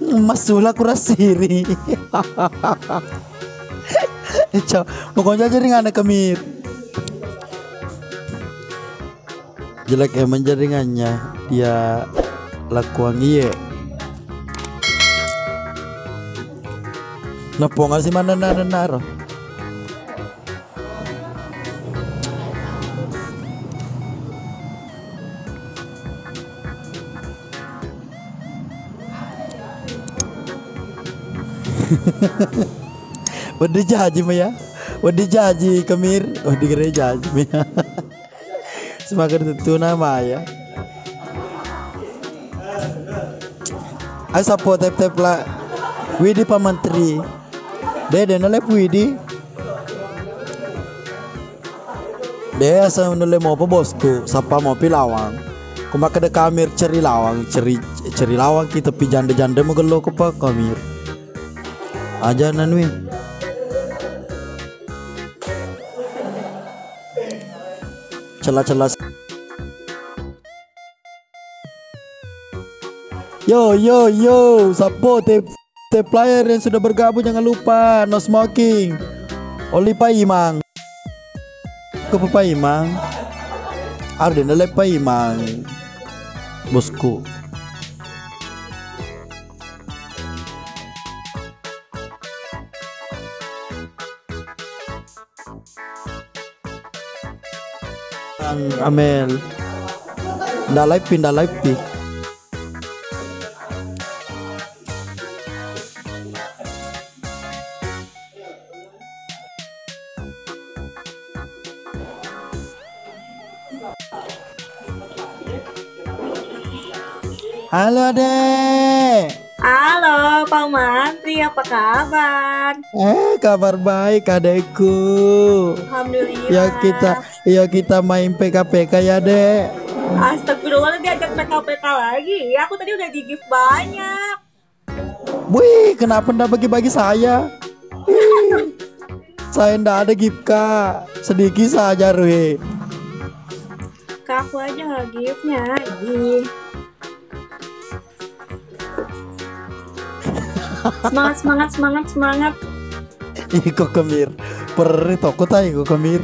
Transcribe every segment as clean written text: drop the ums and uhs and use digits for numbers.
Masula kurasiri. Pokoknya jadi nggak ada kemir. Jelek emang jaringannya dia lakuan iye. Napo ngasih mana naro. Wadi jaji Maya, wadi jaji kemir, wadi gereja jaji Maya. Semakin tentu nama ya. Asa po tep lah. Widi Pak Menteri. Dede nolep Widi. Dede asa nolep mau apa bosku, sapa mau pilawang. Kumaka de kamir ceri lawang, ceri lawang kita pi janda-janda megelo ke pak kamir. Aja nanwi. Celah-celah. Yo, sapo tip player yang sudah bergabung jangan lupa no smoking. Oli Paimang. Ke Paimang. Arden le Paimang. Bosku. Amel. Pindah live pi. Halo Dek. Halo Pak Mantri, apa kabar? Kabar baik adekku. Alhamdulillah. Ya kita main PKPK ya Dek. Astagfirullah, diajak PK-PK lagi. Aku tadi udah di gift banyak. Wih, kenapa ndak bagi-bagi saya? Saya ndak ada gift kak. Sedikit saja Rui. Ke aku aja nggak giftnya. Ih. Semangat. Iko kemir. Perri toko tay iko kemir.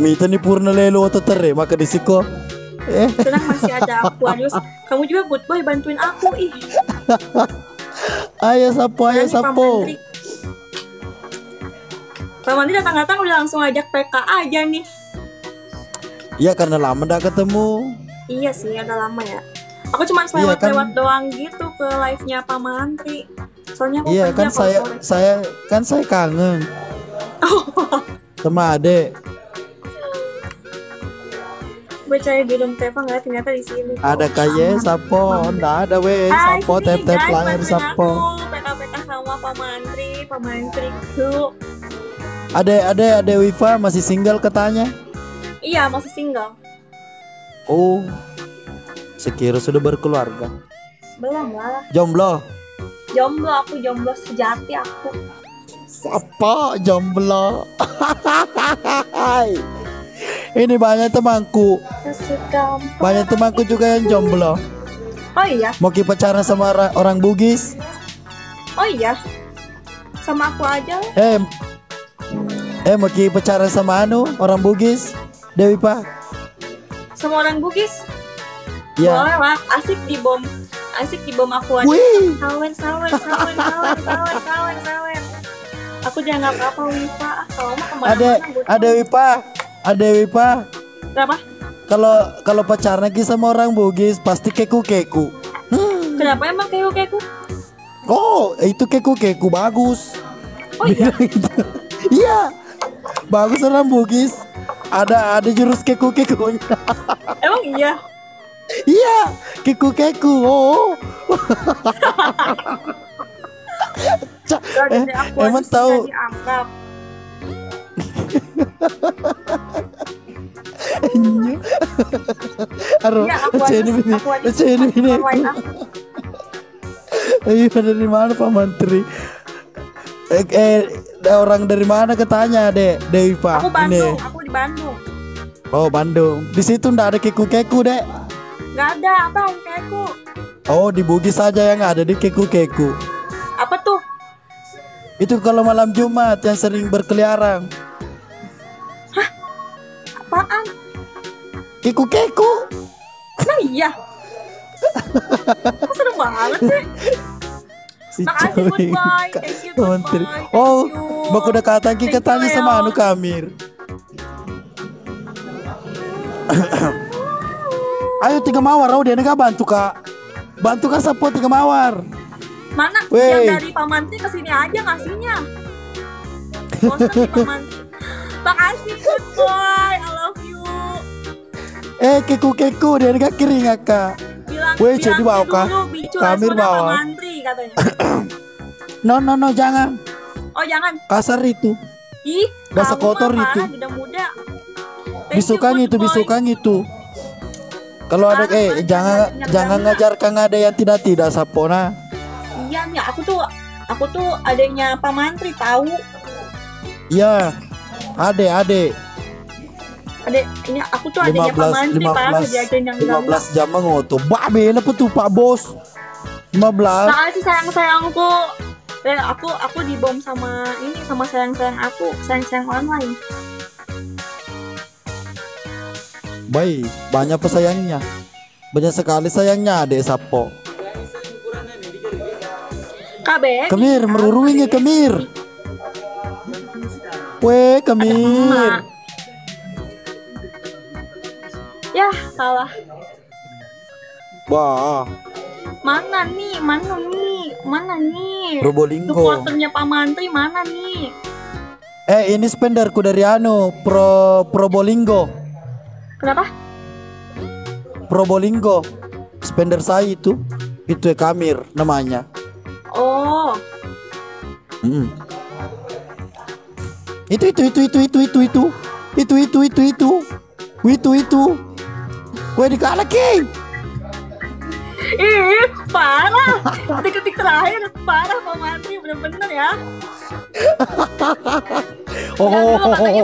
Mita ni purna lelo atau tere maka disiko. Tenang, masih ada Aquarius. Kamu juga good boy, bantuin aku ih. Ayo sapo. Pak Mantri datang-datang udah langsung ajak PK aja nih. Iya karena lama ndak ketemu. Iya sih, ada lama ya. Aku cuma lewat doang gitu ke live-nya Pak Mantri. Soalnya aku iya kan saya kangen. Sama Ade. Percaya di room Teva nggak, ternyata di sini. Ada kaye sapo, ndak ada weh sapo tep player sapo. PK sama Pak Mantri tuh. Ada Wifa masih single katanya. Iya, masih single. Oh. Sekira sudah berkeluarga. Belum lah. Jomblo, Aku jomblo sejati aku. Apa jomblo? Ini banyak temanku. Banyak temanku juga yang jomblo. Oh iya. Mau pacaran sama orang Bugis? Oh iya. Sama aku aja. Mau pacaran sama orang Bugis? Dewi Pak. Sama orang Bugis? Ya. Boleh lah, asik di bom aku aja. Sawen. Aku dianggap apa Wipa? Kalau mah kemana-mana. Ada Wipa. Kenapa? Kalau pacaran lagi sama orang Bugis pasti keku. Kenapa emang keku? Oh, itu keku bagus. Oh iya. Iya. Bagus orang Bugis. Ada jurus keku-nya. Emang iya? Iya, keku. Oh. Emang tahu? Aduh, ini. Iya, dari mana Pak Menteri? Orang dari mana katanya Dewi Pak? Aku Bandung, aku di Bandung. Oh Bandung. Di situ ndak ada keku Dek. Nggak ada apa keku. Oh, di Bugis saja yang ada di keku-keku. Apa tuh? Itu kalau malam Jumat yang sering berkeliaran. Apaan? Keku-keku. Nah iya. Kok seru banget sih. Si Makasih Coy. goodbye. Thank you Menteri. goodbye. Oh, Thank you. baku udah kata kita Thank you, tanya sama Leo. anu Kamir. Ayo tiga mawar, oh dia nggak bantu kak. Bantu kak sapo tiga mawar. Mana Wey. yang dari Pak Mantri ke sini aja ngasihnya. Bosan nih Pak Mantri. Makasih goodbye. I love you. Keku-keku dia nggak kiri nggak kak. Weh, jadi bawa kah? Kamir Pak bawa. Mantri katanya. No, jangan. Oh jangan. Kasar itu. Ih, Dasar kamu kotor mah itu. parah, muda-muda. Thank you, Bisukan good itu, boy. bisukan itu. Kalau ada Parah, jangan banyak jangan banget. ngajarkan ada yang tidak sapona. Iya nih, aku tuh adanya Pak Mantri tahu. Iya. Ade. Ada ini aku tuh adanya Pak Mantri parah diajarin yang enggak. 15 jam ngoto. Babe apa tuh Pak Bos? 15. Makasih sayang-sayangku. Aku dibom sama sayang-sayang aku, sayang-sayang online. Baik, banyak pesayangnya. Banyak sekali sayangnya adek Sapo. KB. Kemir, meruruingnya Kemir. Weh, Kemir. Ya, salah. Wah, Mana nih? Probolinggo. Supporternya Pak Mantri mana nih? Ini spenderku dari Probolinggo. Kenapa? Probolinggo. Spender saya itu Kamir namanya. Oh, Mm. Itu. Weh dikalah King. ih parah. Detik-detik terakhir parah Pak Mantri bener-bener ya. Oh. Ya dulu katanya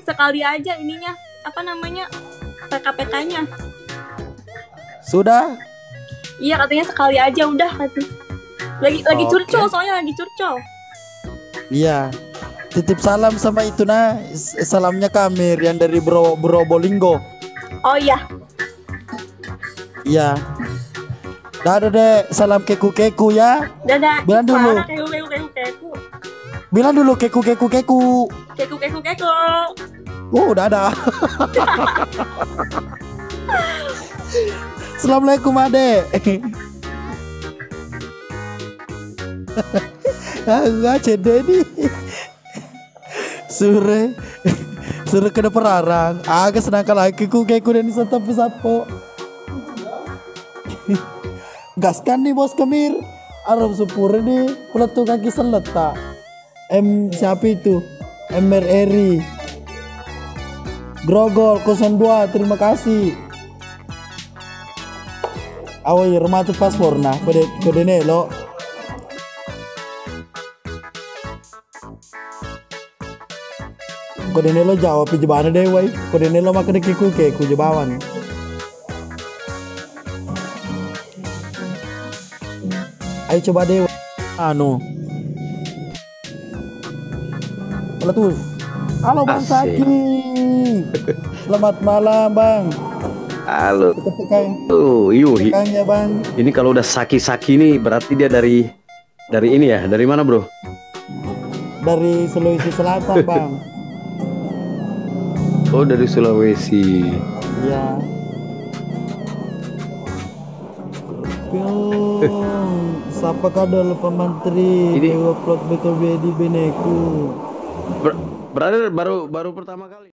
sekali aja ininya apa namanya PKPK-nya. Sudah. Iya katanya sekali aja udah katanya. Lagi Oke. curcol soalnya lagi curcol. Iya. Titip salam sama itu salamnya Kamir yang dari Probolinggo. Oh iya. Iya. Dadah deh, salam keku-keku ya. Dadah. Bilang dulu. Parah, keku. Bilang dulu keku-keku. Keku. Oh, dadah. Assalamualaikum adek. Enggak cede nih. Sore kena perarang. Agak sedangkan lagi keku dan disantap sapo. Gaskan nih bos Kemir. Arab sepure nih peletu kaki seleta. Siapa itu? MRRI Grogol 02. Terima kasih. Awai rumah tu paspor nah kode nelo. Kode nelo jawab pijabana deh wai. Kode nelo makan keku jawaban. Ayo coba deh. Meletus. Halo Bang Asik. Saki. Selamat malam Bang. Halo. Kita pegang Yuhi. pegangnya Bang. Ini kalau udah saki-saki nih berarti dia dari ini ya. Dari mana, Bro? Dari Sulawesi Selatan Bang. Oh, dari Sulawesi. Iya. Sapa kadal Pak Menteri. Ini- Dewa plot BKB di Beneku. Berarti baru pertama kali.